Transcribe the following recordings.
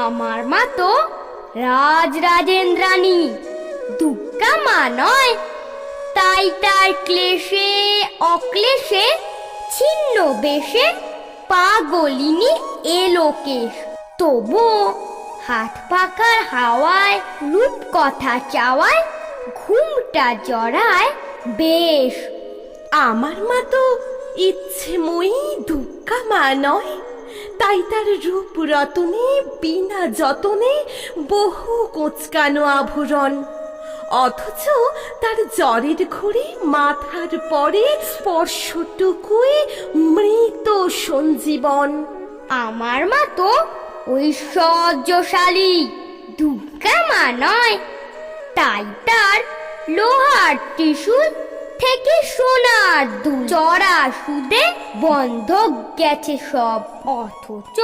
আমার মা তো রাজরাজেন্দ্রাণী, দুর্গা মা নয়। তাই তার ক্লেশে অক্লেশে ছিন্ন বেশে পাগলিনী এলোকেশ। তবু হাত পাকার হাওয়ায় রূপ কথা চাওয়ায় ঘুমটা জড়ায় বেশ। আমার মা তো ইচ্ছেময়ী দুর্গা মা নয়। তাই তার রূপ রতনে বিনা যতনে বহু কোঁচকানো আভরণ, অথচ তার জ্বরের ঘুরে মাথার পরে স্পর্শটুকুই মৃত সঞ্জীবন। আমার মা তো ঐশ্বর্যশালী, দুর্গা মা নয়। তাই তার লোহার ত্রিশূল থেকে সোনার দুল চড়া সুদে বন্ধক গেছে সব। অথচ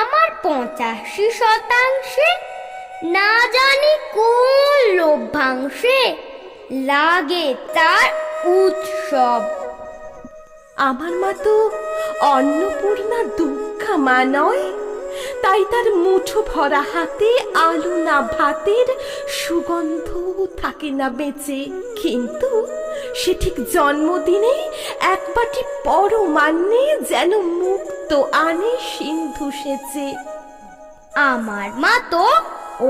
আমার 85% না জানি কোন লভ্যাংশে লাগে তার উৎসব। আমার মা তো অন্নপূর্ণা দুর্গা মা নয়। তাই তার মুঠো ভরা হাতে আলু না ভাতের সুগন্ধ থাকে না বেঁচে, কিন্তু সে ঠিক জন্মদিনে এক বাটি পরমান্নে যেন মুক্ত আনে সিন্ধু সেচে। আমার মা তো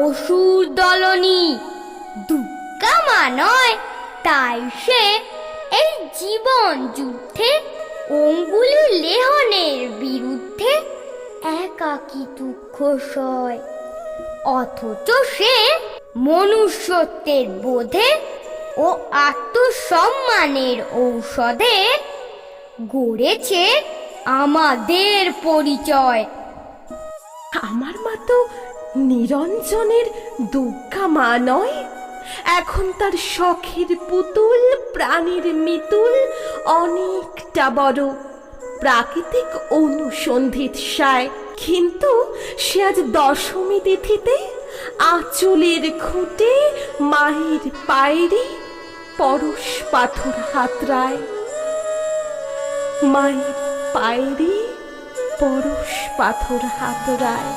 অসুর দলনী, দুর্গা মা নয়। তাই সে এই জীবন যুদ্ধে অঙ্গুলি লেহনের বিরুদ্ধে একাকী দুঃখ সয়। অথচ সে মনুষ্যত্বের বোধে ও আত্মসম্মানের ঔষধে গড়েছে আমাদের পরিচয়। আমার মা তো নিরঞ্জনের দুর্গা মা নয়। এখন তার শখের পুতুল প্রাণের মিতুল অনেকটা বড়, প্রাকৃতিক অনুসন্ধিৎসায়। কিন্তু সে আজ দশমী তিথিতে আঁচলের খুঁটে মায়ের পায়েরই পরশ পাথর হাতড়ায়। মায়ের পায়েরই পরশ পাথর হাতড়ায়।